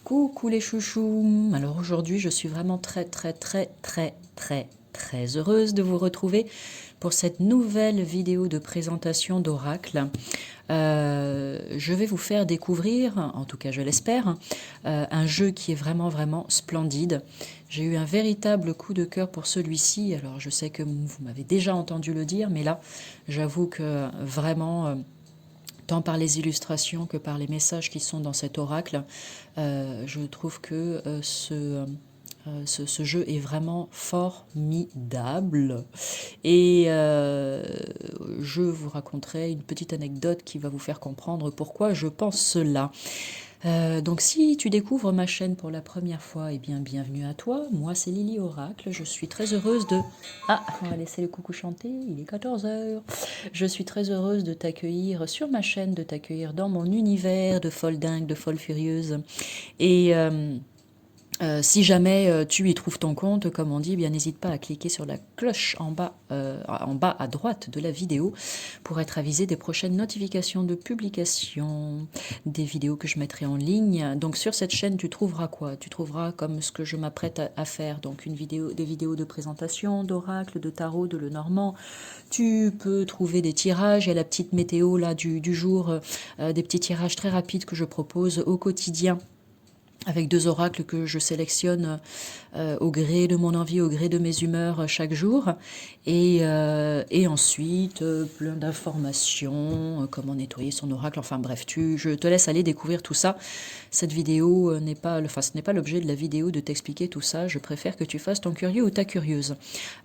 Coucou les chouchous. Alors aujourd'hui, je suis vraiment très heureuse de vous retrouver pour cette nouvelle vidéo de présentation d'Oracle. Je vais vous faire découvrir, en tout cas je l'espère, un jeu qui est vraiment splendide. J'ai eu un véritable coup de cœur pour celui-ci. Alors je sais que vous m'avez déjà entendu le dire, mais là, j'avoue que vraiment tant par les illustrations que par les messages qui sont dans cet oracle, je trouve que ce jeu est vraiment formidable. Et je vous raconterai une petite anecdote qui va vous faire comprendre pourquoi je pense cela. Donc si tu découvres ma chaîne pour la première fois, eh bien bienvenue à toi. Moi c'est Lily Oracle, je suis très heureuse de... Ah, on va laisser le coucou chanter, il est 14 heures. Je suis très heureuse de t'accueillir sur ma chaîne, de t'accueillir dans mon univers de folle dingue, de folle furieuse. Et... si jamais tu y trouves ton compte, comme on dit, eh bien n'hésite pas à cliquer sur la cloche en bas à droite de la vidéo pour être avisé des prochaines notifications de publication, des vidéos que je mettrai en ligne. Donc sur cette chaîne, tu trouveras quoi? Tu trouveras comme ce que je m'apprête à faire, donc des vidéos de présentation, d'oracle, de tarot, de Lenormand. Tu peux trouver des tirages, il y a la petite météo là du jour, des petits tirages très rapides que je propose au quotidien, avec 2 oracles que je sélectionne au gré de mon envie, au gré de mes humeurs chaque jour. Et ensuite, plein d'informations, comment nettoyer son oracle. Enfin bref, je te laisse aller découvrir tout ça. Cette vidéo n'est pas, enfin, ce n'est pas l'objet de la vidéo de t'expliquer tout ça. Je préfère que tu fasses ton curieux ou ta curieuse.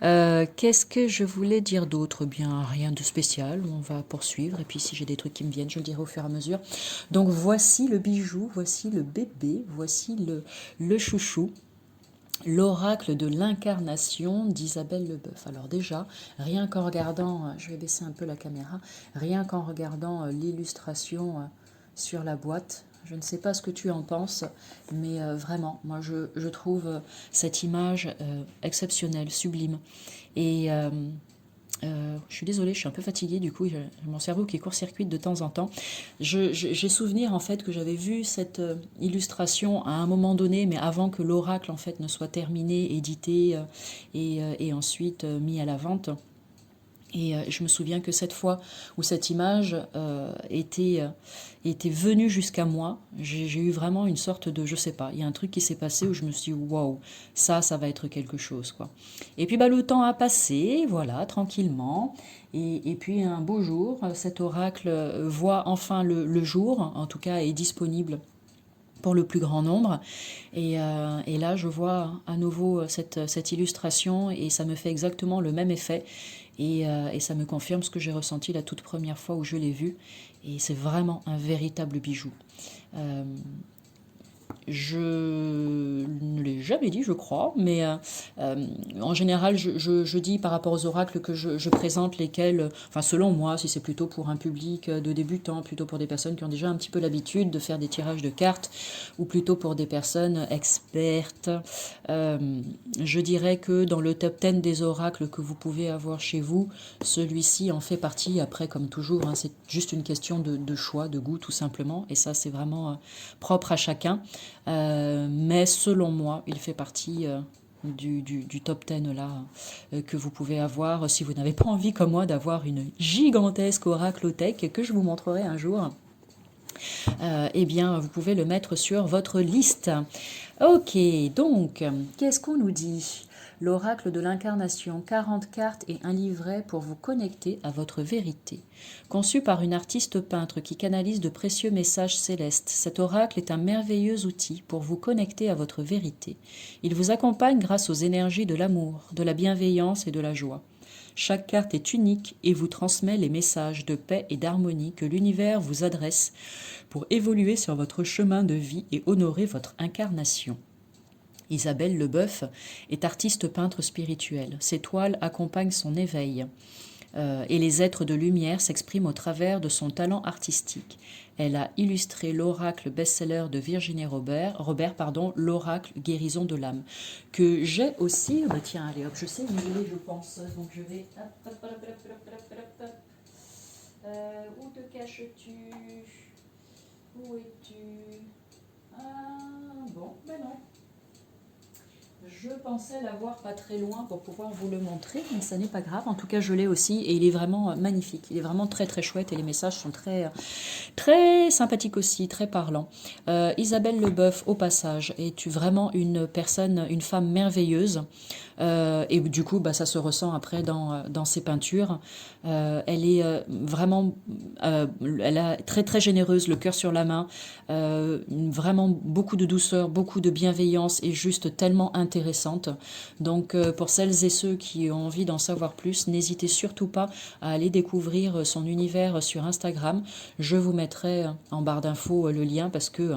Qu'est-ce que je voulais dire d'autre? Bien, rien de spécial. On va poursuivre. Et puis si j'ai des trucs qui me viennent, je le dirai au fur et à mesure. Donc voici le bijou, voici le bébé, voici le chouchou. L'oracle de l'incarnation d'Isabelle Leboeuf. Alors déjà, rien qu'en regardant, je vais baisser un peu la caméra, rien qu'en regardant l'illustration sur la boîte, je ne sais pas ce que tu en penses, mais vraiment, moi je trouve cette image exceptionnelle, sublime. Et je suis désolée, je suis un peu fatiguée, du coup, j'ai mon cerveau qui court-circuite de temps en temps. J'ai souvenir en fait que j'avais vu cette illustration à un moment donné, mais avant que l'oracle en fait ne soit terminé, édité et ensuite mis à la vente. Et je me souviens que cette fois où cette image était venue jusqu'à moi, j'ai eu vraiment une sorte de, je sais pas, il y a un truc qui s'est passé où je me suis dit, waouh, ça va être quelque chose, quoi. Et puis bah, le temps a passé, voilà, tranquillement. Et puis un beau jour, cet oracle voit enfin le jour, en tout cas est disponible pour le plus grand nombre. Et là, je vois à nouveau cette illustration et ça me fait exactement le même effet. Et ça me confirme ce que j'ai ressenti la toute première fois où je l'ai vu. Et c'est vraiment un véritable bijou. Euh, je ne l'ai jamais dit, je crois, mais en général, je dis par rapport aux oracles que je présente lesquels, enfin selon moi, si c'est plutôt pour un public de débutants, plutôt pour des personnes qui ont déjà un petit peu l'habitude de faire des tirages de cartes, ou plutôt pour des personnes expertes. Je dirais que dans le top 10 des oracles que vous pouvez avoir chez vous, celui-ci en fait partie. Après, comme toujours, hein, c'est juste une question de choix, de goût tout simplement, et ça c'est vraiment propre à chacun. Mais selon moi, il fait partie du top 10 là que vous pouvez avoir si vous n'avez pas envie comme moi d'avoir une gigantesque oraclothèque que je vous montrerai un jour. Eh bien, vous pouvez le mettre sur votre liste. Ok, donc, qu'est-ce qu'on nous dit? L'oracle de l'incarnation, 40 cartes et un livret pour vous connecter à votre vérité. Conçu par une artiste peintre qui canalise de précieux messages célestes, cet oracle est un merveilleux outil pour vous connecter à votre vérité. Il vous accompagne grâce aux énergies de l'amour, de la bienveillance et de la joie. Chaque carte est unique et vous transmet les messages de paix et d'harmonie que l'univers vous adresse pour évoluer sur votre chemin de vie et honorer votre incarnation. Isabelle Leboeuf est artiste peintre spirituelle. Ses toiles accompagnent son éveil et les êtres de lumière s'expriment au travers de son talent artistique. Elle a illustré l'oracle best-seller de Virginie Robert, l'oracle guérison de l'âme, que j'ai aussi. Bah tiens, allez hop, je sais où il est, je pense, donc je vais. Où te caches-tu? Où es-tu? Ah, bon, Je pensais l'avoir pas très loin pour pouvoir vous le montrer, mais ça n'est pas grave. En tout cas, je l'ai aussi et il est vraiment magnifique. Il est vraiment très très chouette et les messages sont très très sympathiques aussi, très parlants. Isabelle Leboeuf, au passage, es-tu vraiment une personne, une femme merveilleuse? Et du coup, bah, ça se ressent après dans ses peintures. Elle est vraiment, elle a très très généreuse, le cœur sur la main, vraiment beaucoup de douceur, beaucoup de bienveillance et juste tellement intéressante. Donc pour celles et ceux qui ont envie d'en savoir plus, n'hésitez surtout pas à aller découvrir son univers sur Instagram. Je vous mettrai en barre d'infos le lien parce que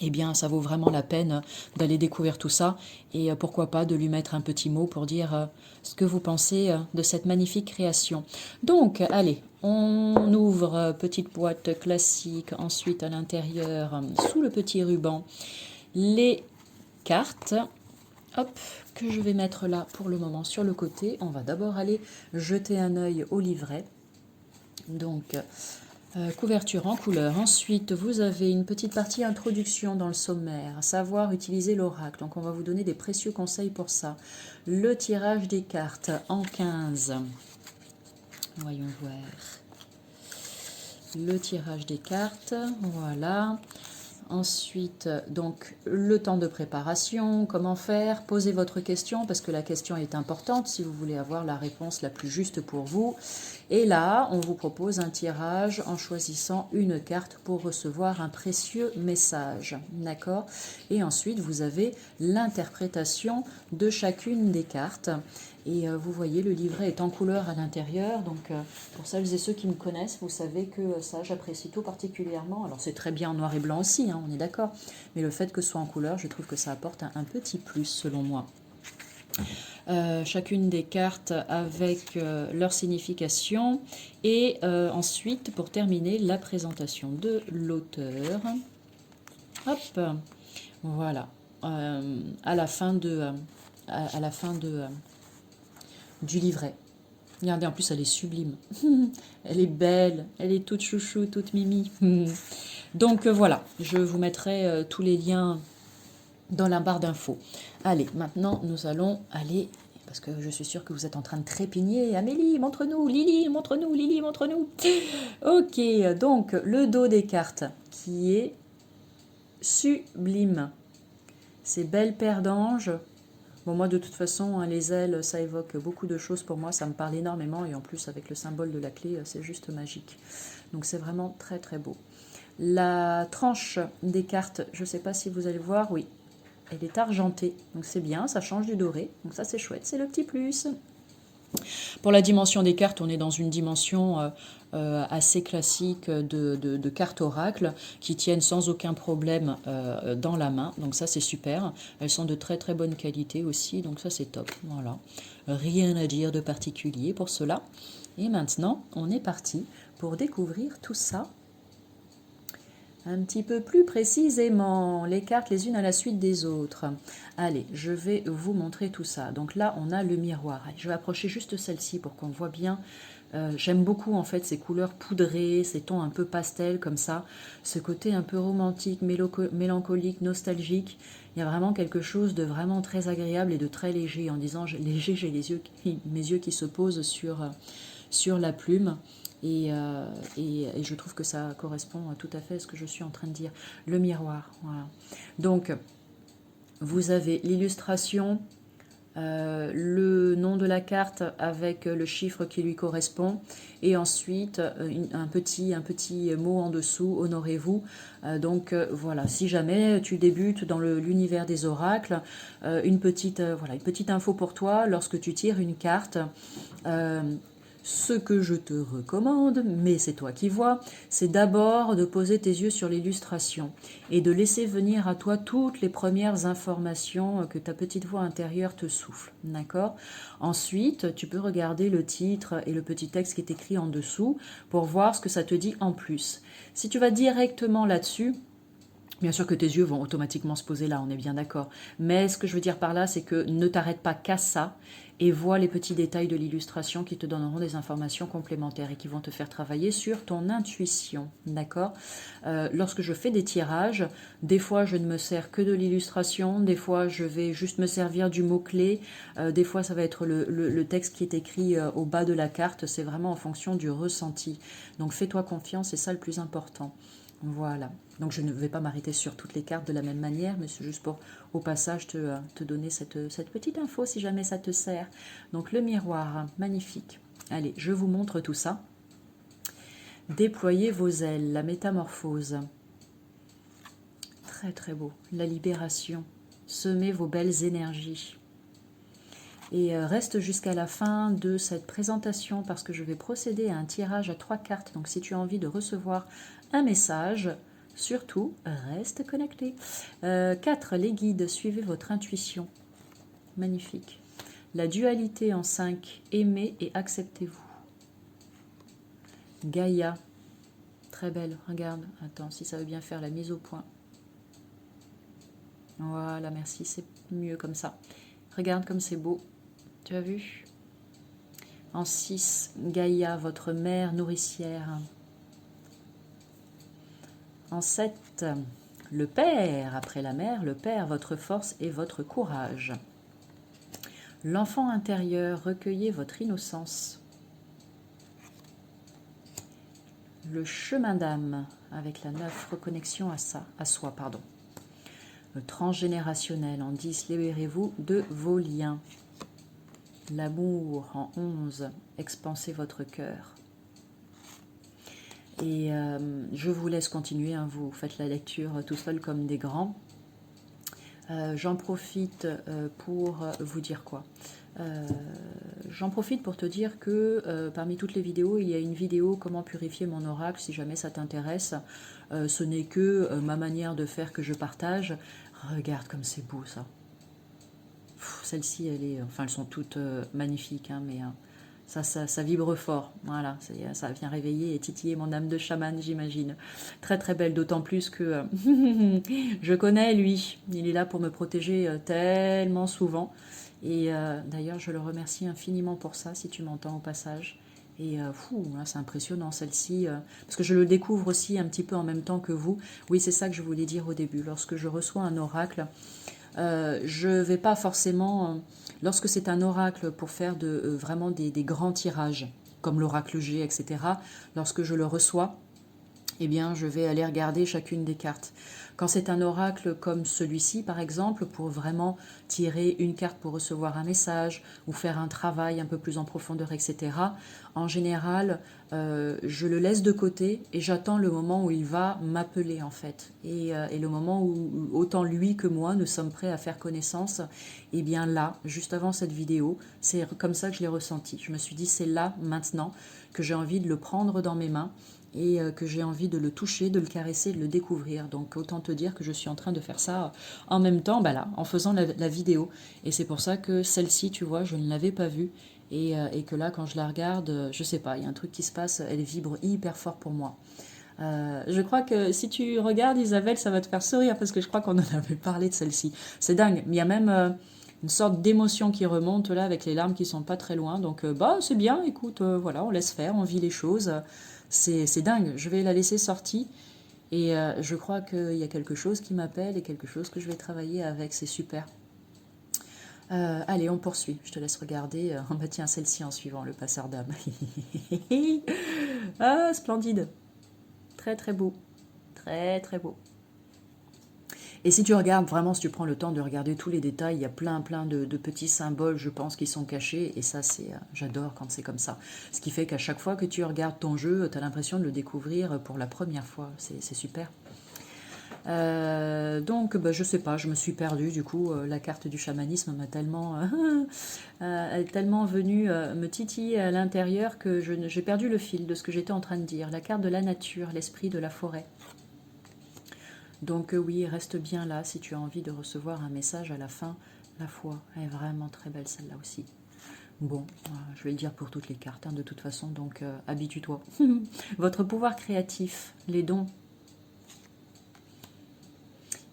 eh bien, ça vaut vraiment la peine d'aller découvrir tout ça et pourquoi pas de lui mettre un petit mot pour dire ce que vous pensez de cette magnifique création. Donc, allez, on ouvre petite boîte classique, ensuite à l'intérieur, sous le petit ruban, les cartes. Hop, que je vais mettre là pour le moment sur le côté. On va d'abord aller jeter un œil au livret. Donc, couverture en couleur. Ensuite, vous avez une petite partie introduction dans le sommaire, savoir utiliser l'oracle. Donc, on va vous donner des précieux conseils pour ça. Le tirage des cartes en 15. Voyons voir. Le tirage des cartes, voilà. Ensuite, donc, le temps de préparation, comment faire, posez votre question parce que la question est importante si vous voulez avoir la réponse la plus juste pour vous. Et là, on vous propose un tirage en choisissant une carte pour recevoir un précieux message. D'accord? Et ensuite, vous avez l'interprétation de chacune des cartes. Et vous voyez, le livret est en couleur à l'intérieur. Donc, pour celles et ceux qui me connaissent, vous savez que ça, j'apprécie tout particulièrement. Alors, c'est très bien en noir et blanc aussi, hein, on est d'accord. Mais le fait que ce soit en couleur, je trouve que ça apporte un petit plus, selon moi. Chacune des cartes avec leur signification. Et ensuite, pour terminer, la présentation de l'auteur. Hop, voilà. À la fin du livret. Regardez, en plus, elle est sublime. Elle est belle, elle est toute chouchou, toute mimi. Donc voilà, je vous mettrai tous les liens dans la barre d'infos. Allez, maintenant, nous allons aller, parce que je suis sûre que vous êtes en train de trépigner. Amélie, montre-nous, Lily, montre-nous, Lily, montre-nous. Ok, donc le dos des cartes qui est sublime. Ces belles paires d'anges. Bon, moi, de toute façon, hein, les ailes, ça évoque beaucoup de choses pour moi. Ça me parle énormément. Et en plus, avec le symbole de la clé, c'est juste magique. Donc, c'est vraiment très, très beau. La tranche des cartes, je ne sais pas si vous allez voir, oui, elle est argentée. Donc, c'est bien, ça change du doré. Donc, ça, c'est chouette. C'est le petit plus. Pour la dimension des cartes, on est dans une dimension assez classique de cartes oracle qui tiennent sans aucun problème dans la main. Donc ça, c'est super. Elles sont de très très bonne qualité aussi. Donc ça, c'est top. Voilà. Rien à dire de particulier pour cela. Et maintenant, on est parti pour découvrir tout ça un petit peu plus précisément, les cartes les unes à la suite des autres. Allez, je vais vous montrer tout ça. Donc là, on a le miroir. Allez, je vais approcher juste celle-ci pour qu'on voit bien. J'aime beaucoup en fait ces couleurs poudrées, ces tons un peu pastel comme ça. Ce côté un peu romantique, mélancolique, nostalgique. Il y a vraiment quelque chose de vraiment très agréable et de très léger. En disant léger, j'ai mes yeux qui se posent sur la plume. Et je trouve que ça correspond tout à fait à ce que je suis en train de dire. Le miroir, voilà. Donc, vous avez l'illustration, le nom de la carte avec le chiffre qui lui correspond, et ensuite un petit mot en dessous, honorez-vous. Donc voilà, si jamais tu débutes dans l'univers des oracles, une petite info pour toi, lorsque tu tires une carte, ce que je te recommande, mais c'est toi qui vois, c'est d'abord de poser tes yeux sur l'illustration et de laisser venir à toi toutes les premières informations que ta petite voix intérieure te souffle. D'accord ? Ensuite, tu peux regarder le titre et le petit texte qui est écrit en dessous pour voir ce que ça te dit en plus. Si tu vas directement là-dessus, Bien sûr que tes yeux vont automatiquement se poser là, on est bien d'accord. Mais ce que je veux dire par là, c'est que ne t'arrête pas qu'à ça et vois les petits détails de l'illustration qui te donneront des informations complémentaires et qui vont te faire travailler sur ton intuition. D'accord. Lorsque je fais des tirages, des fois je ne me sers que de l'illustration, des fois je vais juste me servir du mot-clé, des fois ça va être le texte qui est écrit au bas de la carte. C'est vraiment en fonction du ressenti. Donc fais-toi confiance, c'est ça le plus important. Voilà. Donc je ne vais pas m'arrêter sur toutes les cartes de la même manière, mais c'est juste pour au passage te donner cette petite info si jamais ça te sert. Donc le miroir, magnifique. Allez, je vous montre tout ça. Déployez vos ailes, la métamorphose. Très très beau. La libération. Semez vos belles énergies. Et reste jusqu'à la fin de cette présentation parce que je vais procéder à un tirage à 3 cartes. Donc si tu as envie de recevoir un message, surtout, reste connecté. 4. Les guides, suivez votre intuition. Magnifique. La dualité en 5. Aimez et acceptez-vous. Gaïa. Très belle, regarde. Attends, si ça veut bien faire la mise au point. Voilà, merci, c'est mieux comme ça. Regarde comme c'est beau. Tu as vu? En 6, Gaïa, votre mère nourricière. En 7, le père, après la mère, le père, votre force et votre courage. L'enfant intérieur, recueillez votre innocence. Le chemin d'âme, avec la 9, reconnexion à soi. Pardon. Le transgénérationnel, en 10, libérez-vous de vos liens. L'amour, en 11, expansez votre cœur. Et je vous laisse continuer, hein, vous faites la lecture tout seul comme des grands. J'en profite pour vous dire quoi? J'en profite pour te dire que parmi toutes les vidéos, il y a une vidéo comment purifier mon oracle, si jamais ça t'intéresse. Ce n'est que ma manière de faire que je partage. Regarde comme c'est beau ça. Celle-ci, enfin, elles sont toutes magnifiques, hein, mais ça vibre fort. Voilà, ça vient réveiller et titiller mon âme de chaman, j'imagine. Très très belle, d'autant plus que je connais lui. Il est là pour me protéger tellement souvent. Et d'ailleurs, je le remercie infiniment pour ça, si tu m'entends au passage. Et c'est impressionnant celle-ci, parce que je le découvre aussi un petit peu en même temps que vous. Oui, c'est ça que je voulais dire au début. Lorsque je reçois un oracle, je ne vais pas forcément, lorsque c'est un oracle pour faire vraiment des grands tirages, comme l'oracle G, etc., lorsque je le reçois, eh bien, je vais aller regarder chacune des cartes. Quand c'est un oracle comme celui-ci, par exemple, pour vraiment tirer une carte pour recevoir un message ou faire un travail un peu plus en profondeur, etc., en général, je le laisse de côté et j'attends le moment où il va m'appeler, en fait. Et le moment où autant lui que moi, nous sommes prêts à faire connaissance, eh bien là, juste avant cette vidéo, c'est comme ça que je l'ai ressenti. Je me suis dit, c'est là, maintenant, que j'ai envie de le prendre dans mes mains et que j'ai envie de le toucher, de le caresser, de le découvrir. Donc autant te dire que je suis en train de faire ça en même temps, là, en faisant la vidéo. Et c'est pour ça que celle-ci, tu vois, je ne l'avais pas vue. Et que là, quand je la regarde, je sais pas, il y a un truc qui se passe, elle vibre hyper fort pour moi. Je crois que si tu regardes Isabelle, ça va te faire sourire parce que je crois qu'on en avait parlé de celle-ci. C'est dingue, mais il y a même une sorte d'émotion qui remonte là avec les larmes qui sont pas très loin. Donc c'est bien, écoute, voilà, on laisse faire, on vit les choses. C'est dingue, je vais la laisser sortie et je crois qu'il y a quelque chose qui m'appelle et quelque chose que je vais travailler avec, c'est super. Allez, on poursuit, je te laisse regarder. Bah tiens, celle-ci en suivant, le passeur d'âme. Ah, splendide. Très très beau. Très très beau. Et si tu regardes vraiment, si tu prends le temps de regarder tous les détails, il y a plein de petits symboles, je pense, qui sont cachés. Et ça, j'adore quand c'est comme ça. Ce qui fait qu'à chaque fois que tu regardes ton jeu, tu as l'impression de le découvrir pour la première fois. C'est super. Donc, je sais pas, je me suis perdue. Du coup, la carte du chamanisme m'a tellement, est tellement venue me titiller à l'intérieur que j'ai perdu le fil de ce que j'étais en train de dire. La carte de la nature, l'esprit de la forêt. Donc oui, reste bien là si tu as envie de recevoir un message à la fin. La foi est vraiment très belle celle-là aussi. Bon, je vais le dire pour toutes les cartes, hein, de toute façon, donc habitue-toi. Votre pouvoir créatif, les dons.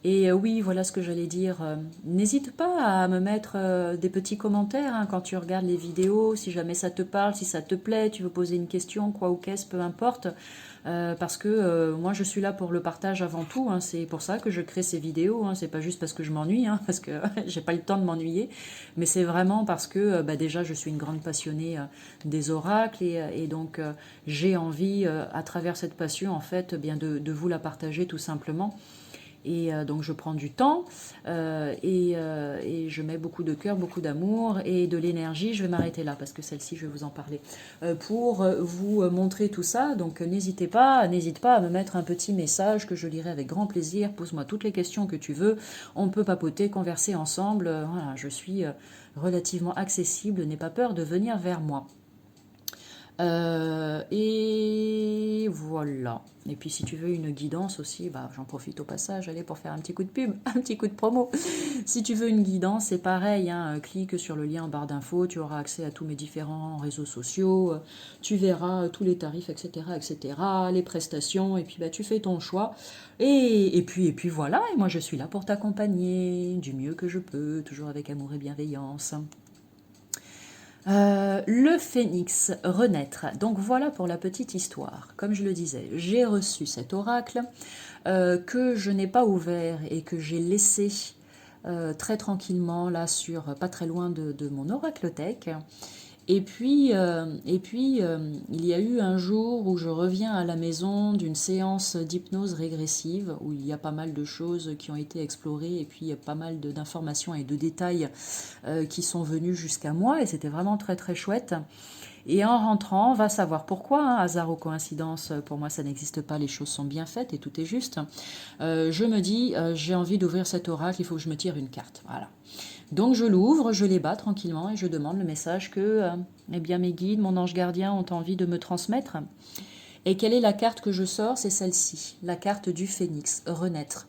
Et oui, voilà ce que j'allais dire. N'hésite pas à me mettre des petits commentaires hein, quand tu regardes les vidéos, si jamais ça te parle, si ça te plaît, tu veux poser une question, quoi ou qu'est-ce, peu importe. Parce que moi, je suis là pour le partage avant tout. Hein, c'est pour ça que je crée ces vidéos. Hein, c'est pas juste parce que je m'ennuie, hein, parce que j'ai pas le temps de m'ennuyer. Mais c'est vraiment parce que bah, déjà, je suis une grande passionnée des oracles et donc j'ai envie, à travers cette passion, en fait, bien de vous la partager tout simplement. Et donc je prends du temps et je mets beaucoup de cœur, beaucoup d'amour et de l'énergie. Je vais m'arrêter là parce que celle-ci, je vais vous en parler. Pour vous montrer tout ça, donc n'hésite pas à me mettre un petit message que je lirai avec grand plaisir. Pose-moi toutes les questions que tu veux. On peut papoter, converser ensemble. Voilà, je suis relativement accessible. N'aie pas peur de venir vers moi. Et voilà. Et puis si tu veux une guidance aussi, bah, j'en profite au passage, allez, pour faire un petit coup de pub, un petit coup de promo. Si tu veux une guidance, c'est pareil, hein, clique sur le lien en barre d'infos, tu auras accès à tous mes différents réseaux sociaux, tu verras tous les tarifs, etc., etc., les prestations, et puis bah, tu fais ton choix. Et puis voilà, et moi je suis là pour t'accompagner du mieux que je peux, toujours avec amour et bienveillance. Le phénix, renaître. Donc voilà pour la petite histoire. Comme je le disais, j'ai reçu cet oracle que je n'ai pas ouvert et que j'ai laissé très tranquillement là sur pas très loin de mon oraclethèque. Et puis, il y a eu un jour où je reviens à la maison d'une séance d'hypnose régressive où il y a pas mal de choses qui ont été explorées et puis il y a pas mal d'informations et de détails qui sont venus jusqu'à moi et c'était vraiment très très chouette. Et en rentrant, va savoir pourquoi, hein, hasard ou coïncidence, pour moi ça n'existe pas, les choses sont bien faites et tout est juste. Je me dis, j'ai envie d'ouvrir cet oracle, il faut que je me tire une carte. Voilà. Donc je l'ouvre, je les bats tranquillement et je demande le message que eh bien, mes guides, mon ange gardien ont envie de me transmettre. Et quelle est la carte que je sors? C'est celle-ci, la carte du phénix, renaître.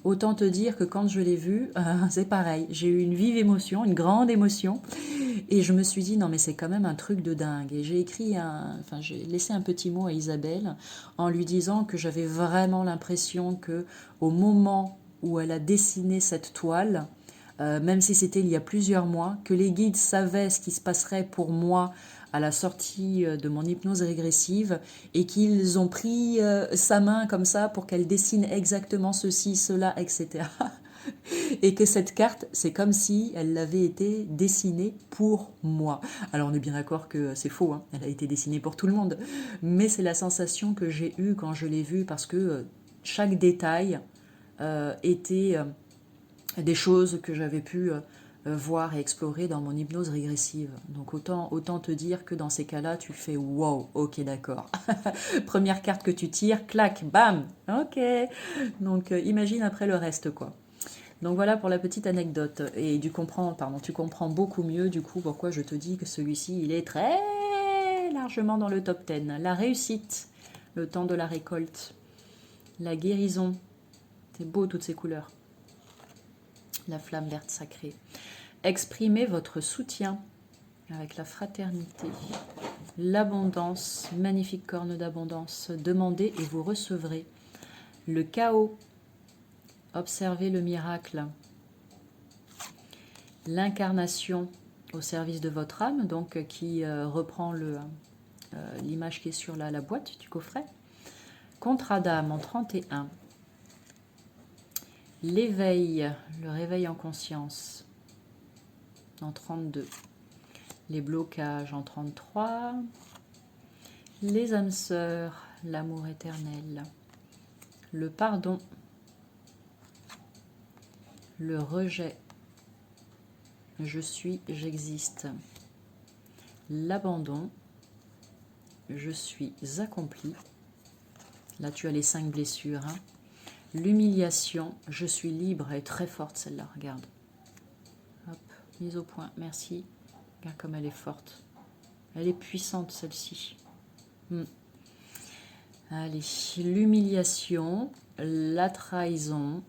Autant te dire que quand je l'ai vue, c'est pareil, j'ai eu une vive émotion, une grande émotion. Et je me suis dit, non mais c'est quand même un truc de dingue. Et j'ai laissé un petit mot à Isabelle en lui disant que j'avais vraiment l'impression que au moment où elle a dessiné cette toile, même si c'était il y a plusieurs mois, que les guides savaient ce qui se passerait pour moi à la sortie de mon hypnose régressive et qu'ils ont pris sa main comme ça pour qu'elle dessine exactement ceci, cela, etc. Et que cette carte, c'est comme si elle avait été dessinée pour moi. Alors on est bien d'accord que c'est faux, hein, elle a été dessinée pour tout le monde, mais c'est la sensation que j'ai eue quand je l'ai vue parce que chaque détail était des choses que j'avais pu voir et explorer dans mon hypnose régressive. Donc autant te dire que dans ces cas-là, tu fais wow, ok d'accord. Première carte que tu tires, clac, bam, ok. Donc imagine après le reste quoi. Donc voilà pour la petite anecdote. Et tu comprends beaucoup mieux du coup pourquoi je te dis que celui-ci, il est très largement dans le top 10. La réussite, le temps de la récolte, la guérison. C'est beau toutes ces couleurs. La flamme verte sacrée. Exprimez votre soutien avec la fraternité, l'abondance, magnifique corne d'abondance. Demandez et vous recevrez. Le chaos, observez le miracle. L'incarnation au service de votre âme, donc qui reprend l'image qui est sur la boîte du coffret. Contrat d'âme en 31. L'éveil, le réveil en conscience en 32. Les blocages en 33. Les âmes sœurs, l'amour éternel. Le pardon. Le rejet. Je suis, j'existe. L'abandon. Je suis accompli. Là, tu as les 5 blessures. Hein. L'humiliation, je suis libre, elle est très forte celle-là, regarde. Hop, mise au point, merci. Regarde comme elle est forte. Elle est puissante celle-ci. Allez, l'humiliation, la trahison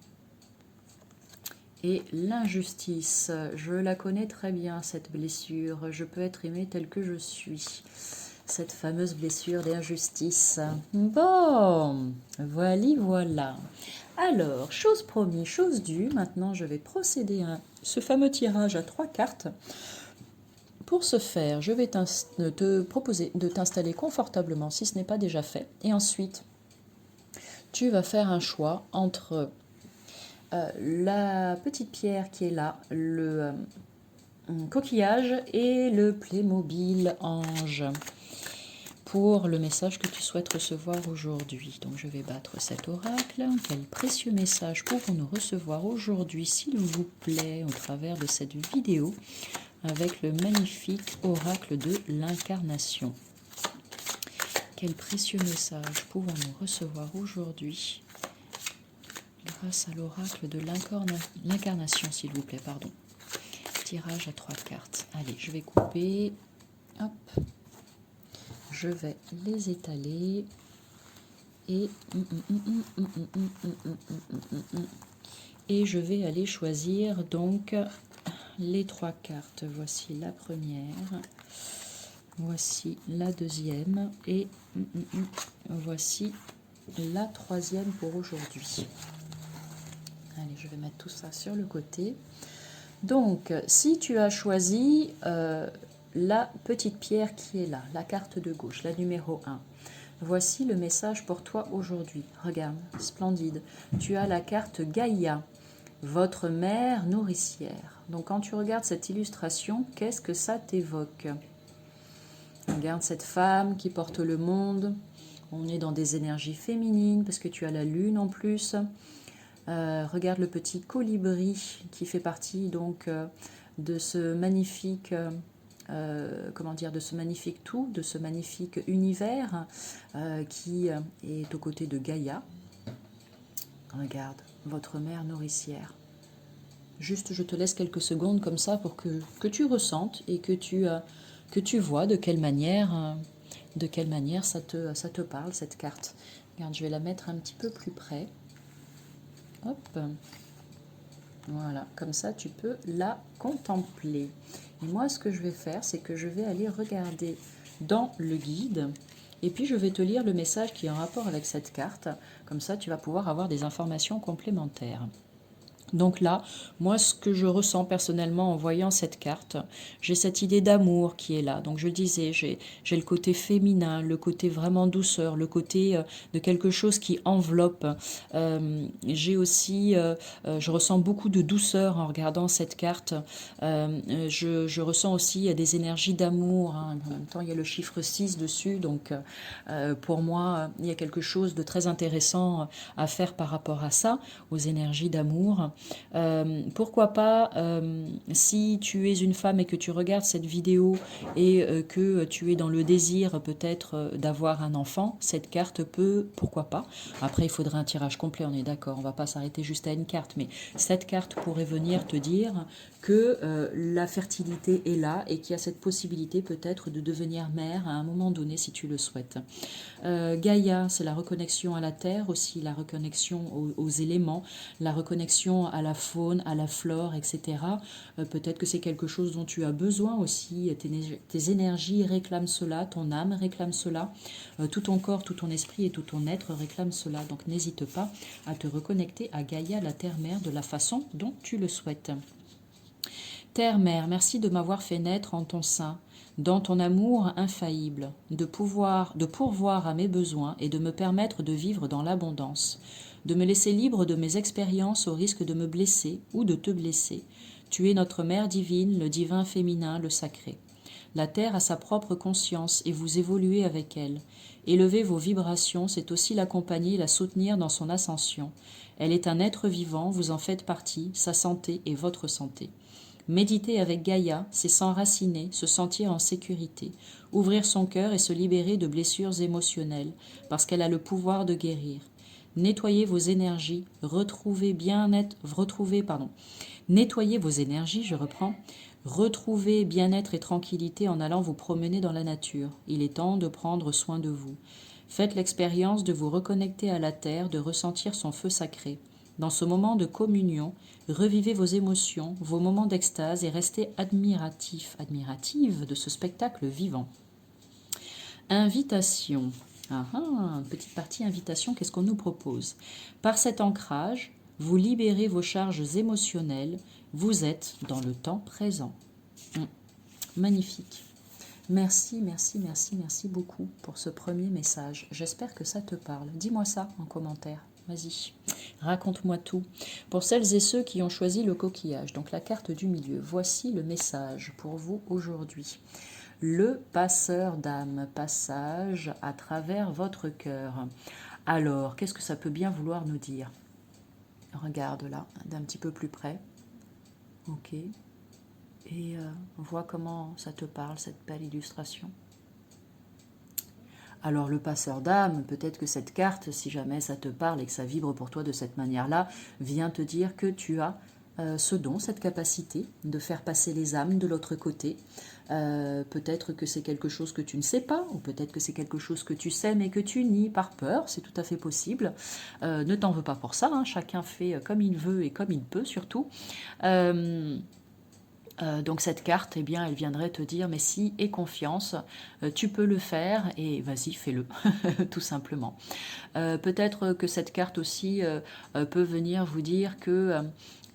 et l'injustice. Je la connais très bien cette blessure. Je peux être aimée telle que je suis. Cette fameuse blessure d'injustice. Bon, voilà. Alors, chose promise, chose due. Maintenant, je vais procéder à ce fameux tirage à 3 cartes. Pour ce faire, je vais te proposer de t'installer confortablement si ce n'est pas déjà fait. Et ensuite, tu vas faire un choix entre la petite pierre qui est là, le coquillage et le Playmobil ange pour le message que tu souhaites recevoir aujourd'hui. Donc je vais battre cet oracle. Quel précieux message pouvons-nous recevoir aujourd'hui, s'il vous plaît, au travers de cette vidéo avec le magnifique oracle de l'incarnation. Quel précieux message pouvons-nous recevoir aujourd'hui grâce à l'oracle de l'incarnation, s'il vous plaît, pardon. Tirage à 3 cartes. Allez, je vais couper. Hop. Je vais les étaler. Et je vais aller choisir donc les 3 cartes. Voici la première. Voici la deuxième. Et voici la troisième pour aujourd'hui. Allez, je vais mettre tout ça sur le côté. Donc, si tu as choisi la petite pierre qui est là, la carte de gauche, la numéro 1, voici le message pour toi aujourd'hui. Regarde, splendide. Tu as la carte Gaïa, votre mère nourricière. Donc, quand tu regardes cette illustration, qu'est-ce que ça t'évoque? Regarde cette femme qui porte le monde. On est dans des énergies féminines parce que tu as la lune en plus. Regarde le petit colibri qui fait partie donc de ce magnifique, de ce magnifique tout, de ce magnifique univers qui est aux côtés de Gaïa. Regarde, votre mère nourricière. Juste, je te laisse quelques secondes comme ça pour que tu ressentes et que tu vois de quelle manière ça te parle, cette carte. Regarde, je vais la mettre un petit peu plus près. Hop, voilà, comme ça tu peux la contempler. Et moi ce que je vais faire, c'est que je vais aller regarder dans le guide et puis je vais te lire le message qui est en rapport avec cette carte. Comme ça tu vas pouvoir avoir des informations complémentaires. Donc là, moi, ce que je ressens personnellement en voyant cette carte, j'ai cette idée d'amour qui est là. Donc je le disais, j'ai le côté féminin, le côté vraiment douceur, le côté de quelque chose qui enveloppe. J'ai aussi, je ressens beaucoup de douceur en regardant cette carte. Je ressens aussi des énergies d'amour. Hein. En même temps, il y a le chiffre 6 dessus. Donc pour moi, il y a quelque chose de très intéressant à faire par rapport à ça, aux énergies d'amour. Pourquoi pas, si tu es une femme et que tu regardes cette vidéo et que tu es dans le désir peut-être d'avoir un enfant, cette carte peut, pourquoi pas. Après, il faudrait un tirage complet, on est d'accord, on va pas s'arrêter juste à une carte, mais cette carte pourrait venir te dire que la fertilité est là et qu'il y a cette possibilité peut-être de devenir mère à un moment donné si tu le souhaites. Gaïa, c'est la reconnexion à la terre aussi, la reconnexion aux éléments, la reconnexion à la faune, à la flore, etc. Peut-être que c'est quelque chose dont tu as besoin aussi, tes énergies réclament cela, ton âme réclame cela, tout ton corps, tout ton esprit et tout ton être réclament cela. Donc n'hésite pas à te reconnecter à Gaïa, la terre-mère, de la façon dont tu le souhaites. Terre-mère, merci de m'avoir fait naître en ton sein, dans ton amour infaillible, de pourvoir à mes besoins et de me permettre de vivre dans l'abondance, de me laisser libre de mes expériences au risque de me blesser ou de te blesser. Tu es notre mère divine, le divin féminin, le sacré. La terre a sa propre conscience et vous évoluez avec elle. Élever vos vibrations, c'est aussi l'accompagner et la soutenir dans son ascension. Elle est un être vivant, vous en faites partie, sa santé est votre santé. Méditer avec Gaïa, c'est s'enraciner, se sentir en sécurité, ouvrir son cœur et se libérer de blessures émotionnelles, parce qu'elle a le pouvoir de guérir. Nettoyez vos énergies, nettoyez vos énergies, retrouvez bien-être et tranquillité en allant vous promener dans la nature. Il est temps de prendre soin de vous. Faites l'expérience de vous reconnecter à la terre, de ressentir son feu sacré. Dans ce moment de communion, revivez vos émotions, vos moments d'extase et restez admirative de ce spectacle vivant. Invitation. Ah, ah, petite partie invitation, qu'est-ce qu'on nous propose? Par cet ancrage, vous libérez vos charges émotionnelles, vous êtes dans le temps présent. Magnifique. Merci, merci, merci, merci beaucoup pour ce premier message. J'espère que ça te parle. Dis-moi ça en commentaire. Vas-y, raconte-moi tout. Pour celles et ceux qui ont choisi le coquillage, donc la carte du milieu, voici le message pour vous aujourd'hui. Le passeur d'âme, passage à travers votre cœur. Alors, qu'est-ce que ça peut bien vouloir nous dire? Regarde là, d'un petit peu plus près. Ok. Et vois comment ça te parle, cette belle illustration. Alors le passeur d'âme, peut-être que cette carte, si jamais ça te parle et que ça vibre pour toi de cette manière-là, vient te dire que tu as ce don, cette capacité de faire passer les âmes de l'autre côté. Peut-être que c'est quelque chose que tu ne sais pas, ou peut-être que c'est quelque chose que tu sais mais que tu nies par peur, c'est tout à fait possible. Ne t'en veux pas pour ça, hein, chacun fait comme il veut et comme il peut surtout. Donc cette carte, eh bien, elle viendrait te dire, mais si, aie confiance, tu peux le faire et vas-y, fais-le, tout simplement. Peut-être que cette carte aussi peut venir vous dire que,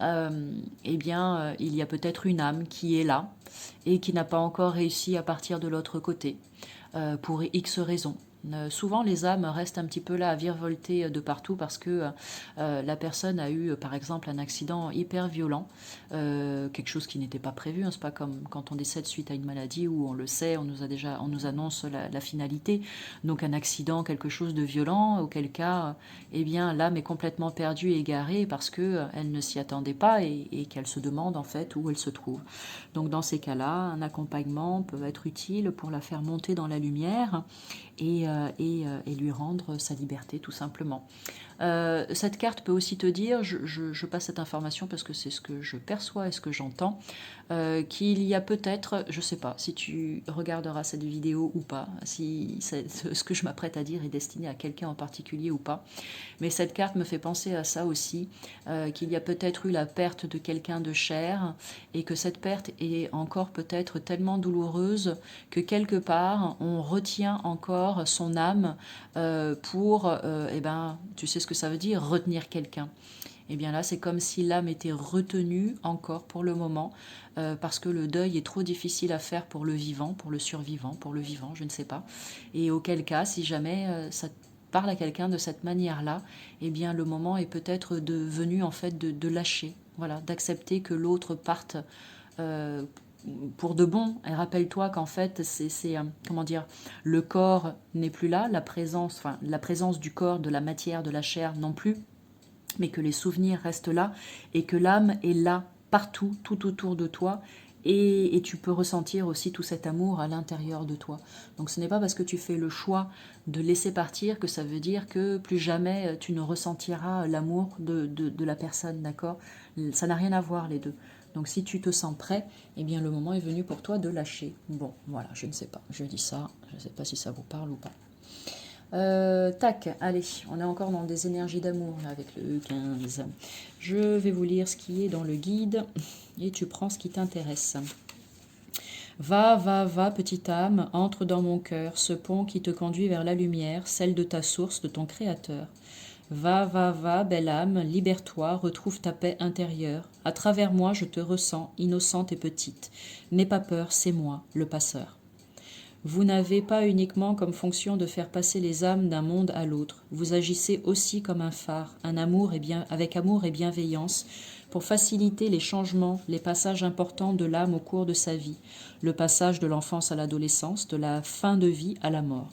eh bien, il y a peut-être une âme qui est là et qui n'a pas encore réussi à partir de l'autre côté, pour X raisons. Souvent, les âmes restent un petit peu là à virevolter de partout parce que la personne a eu, par exemple, un accident hyper violent, quelque chose qui n'était pas prévu. Hein, c'est pas comme quand on décède suite à une maladie où on le sait, on nous annonce la finalité. Donc un accident, quelque chose de violent, auquel cas, eh bien, l'âme est complètement perdue et égarée parce que elle ne s'y attendait pas et qu'elle se demande en fait où elle se trouve. Donc dans ces cas-là, un accompagnement peut être utile pour la faire monter dans la lumière et lui rendre sa liberté tout simplement. Cette carte peut aussi te dire, je passe cette information parce que c'est ce que je perçois et ce que j'entends, qu'il y a peut-être, je ne sais pas si tu regarderas cette vidéo ou pas, si ce que je m'apprête à dire est destiné à quelqu'un en particulier ou pas, mais cette carte me fait penser à ça aussi, qu'il y a peut-être eu la perte de quelqu'un de cher et que cette perte est encore peut-être tellement douloureuse que quelque part on retient encore son âme pour, eh ben, tu sais ce que ça veut dire, retenir quelqu'un. Et bien là, c'est comme si l'âme était retenue encore pour le moment, parce que le deuil est trop difficile à faire pour le vivant, pour le survivant, pour le vivant, je ne sais pas. Et auquel cas, si jamais ça parle à quelqu'un de cette manière-là, eh bien le moment est peut-être venu en fait de lâcher, voilà, d'accepter que l'autre parte euh, pour de bon. Et rappelle-toi qu'en fait, c'est comment dire, le corps n'est plus là, la présence du corps, de la matière, de la chair non plus, mais que les souvenirs restent là et que l'âme est là partout, tout autour de toi. Et tu peux ressentir aussi tout cet amour à l'intérieur de toi. Donc ce n'est pas parce que tu fais le choix de laisser partir que ça veut dire que plus jamais tu ne ressentiras l'amour de la personne, d'accord? Ça n'a rien à voir les deux. Donc si tu te sens prêt, eh bien le moment est venu pour toi de lâcher. Bon, voilà, je ne sais pas, je dis ça, je ne sais pas si ça vous parle ou pas. Tac, allez, on est encore dans des énergies d'amour avec le 15. Je vais vous lire ce qui est dans le guide et tu prends ce qui t'intéresse. Va, va, va, petite âme, entre dans mon cœur, ce pont qui te conduit vers la lumière, celle de ta source, de ton Créateur. Va, va, va, belle âme, libère-toi, retrouve ta paix intérieure. À travers moi, je te ressens, innocente et petite. N'aie pas peur, c'est moi, le passeur. Vous n'avez pas uniquement comme fonction de faire passer les âmes d'un monde à l'autre. Vous agissez aussi comme un phare, avec amour et bienveillance, pour faciliter les changements, les passages importants de l'âme au cours de sa vie, le passage de l'enfance à l'adolescence, de la fin de vie à la mort.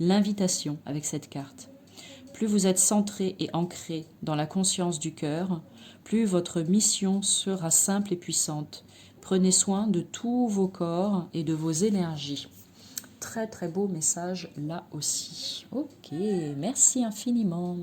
L'invitation avec cette carte. Plus vous êtes centré et ancré dans la conscience du cœur, plus votre mission sera simple et puissante. Prenez soin de tous vos corps et de vos énergies. Très très beau message là aussi. Ok, merci infiniment.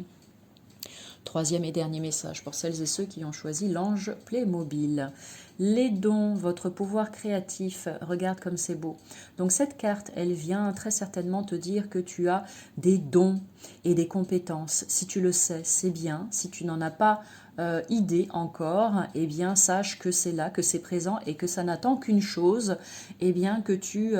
Troisième et dernier message pour celles et ceux qui ont choisi l'ange Playmobil. Les dons, votre pouvoir créatif, regarde comme c'est beau. Donc cette carte, elle vient très certainement te dire que tu as des dons et des compétences. Si tu le sais, c'est bien. Si tu n'en as pas idée encore, eh bien sache que c'est là, que c'est présent et que ça n'attend qu'une chose, eh bien que tu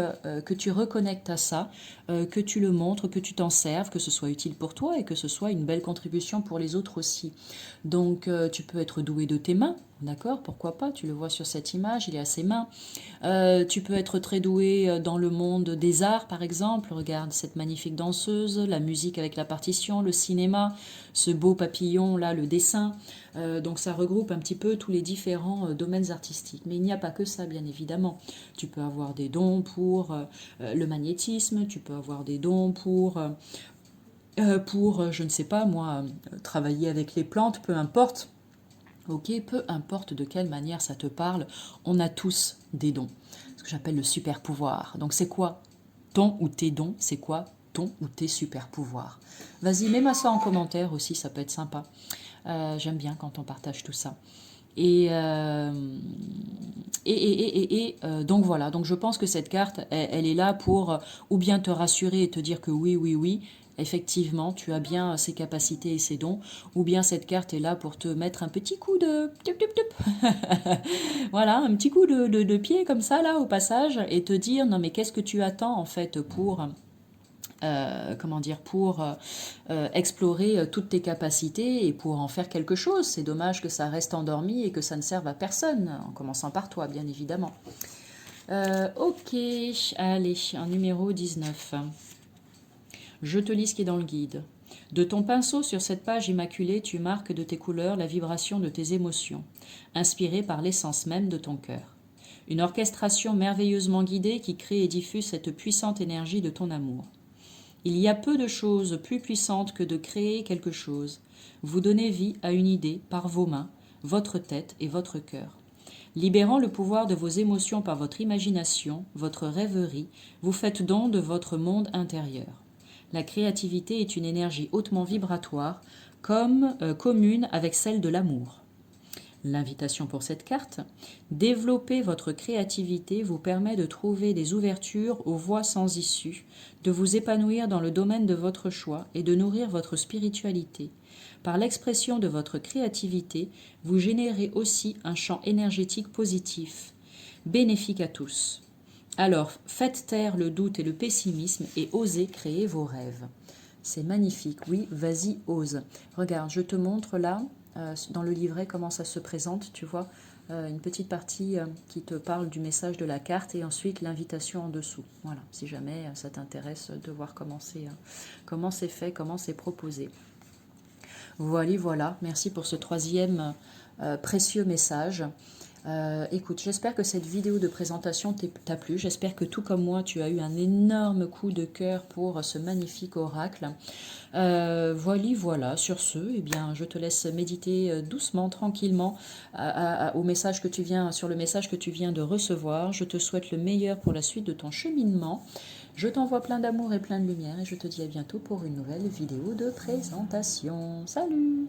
reconnectes à ça, que tu le montres, que tu t'en serves, que ce soit utile pour toi et que ce soit une belle contribution pour les autres aussi. Donc tu peux être doué de tes mains, d'accord? Pourquoi pas? Tu le vois sur cette image, il est à ses mains. Tu peux être très doué dans le monde des arts, par exemple. Regarde cette magnifique danseuse, la musique avec la partition, le cinéma, ce beau papillon là, le dessin. Donc ça regroupe un petit peu tous les différents domaines artistiques. Mais il n'y a pas que ça, bien évidemment. Tu peux avoir des dons pour le magnétisme, tu peux avoir des dons pour je ne sais pas moi, travailler avec les plantes, peu importe. Ok, peu importe de quelle manière ça te parle, on a tous des dons. Ce que j'appelle le super pouvoir. Donc c'est quoi ton ou tes dons? C'est quoi ton ou tes super pouvoirs? Vas-y, mets-moi ça en commentaire aussi, ça peut être sympa. J'aime bien quand on partage tout ça. Donc voilà, donc je pense que cette carte, elle est là pour ou bien te rassurer et te dire que oui, oui, oui, effectivement, tu as bien ces capacités et ces dons, ou bien cette carte est là pour te mettre un petit coup de... Voilà, un petit coup de pied comme ça, là, au passage, et te dire, non mais qu'est-ce que tu attends en fait pour... comment dire, pour explorer toutes tes capacités et pour en faire quelque chose. C'est dommage que ça reste endormi et que ça ne serve à personne, en commençant par toi, bien évidemment. Ok, allez, en numéro 19. Je te lis ce qui est dans le guide. De ton pinceau sur cette page immaculée, tu marques de tes couleurs la vibration de tes émotions, inspirée par l'essence même de ton cœur. Une orchestration merveilleusement guidée qui crée et diffuse cette puissante énergie de ton amour. Il y a peu de choses plus puissantes que de créer quelque chose. Vous donnez vie à une idée par vos mains, votre tête et votre cœur. Libérant le pouvoir de vos émotions par votre imagination, votre rêverie, vous faites don de votre monde intérieur. La créativité est une énergie hautement vibratoire, commune avec celle de l'amour. L'invitation pour cette carte, développer votre créativité vous permet de trouver des ouvertures aux voies sans issue, de vous épanouir dans le domaine de votre choix et de nourrir votre spiritualité. Par l'expression de votre créativité, vous générez aussi un champ énergétique positif, bénéfique à tous. Alors, faites taire le doute et le pessimisme et osez créer vos rêves. C'est magnifique, oui, vas-y, ose. Regarde, je te montre là, dans le livret, comment ça se présente, tu vois, une petite partie qui te parle du message de la carte et ensuite l'invitation en dessous. Voilà, si jamais ça t'intéresse de voir comment c'est fait, comment c'est proposé. Voilà, voilà, merci pour ce troisième précieux message. Écoute, j'espère que cette vidéo de présentation t'a plu. J'espère que tout comme moi, tu as eu un énorme coup de cœur pour ce magnifique oracle. Voilà. Sur ce, eh bien, je te laisse méditer doucement, tranquillement sur le message que tu viens de recevoir. Je te souhaite le meilleur pour la suite de ton cheminement. Je t'envoie plein d'amour et plein de lumière et je te dis à bientôt pour une nouvelle vidéo de présentation. Salut!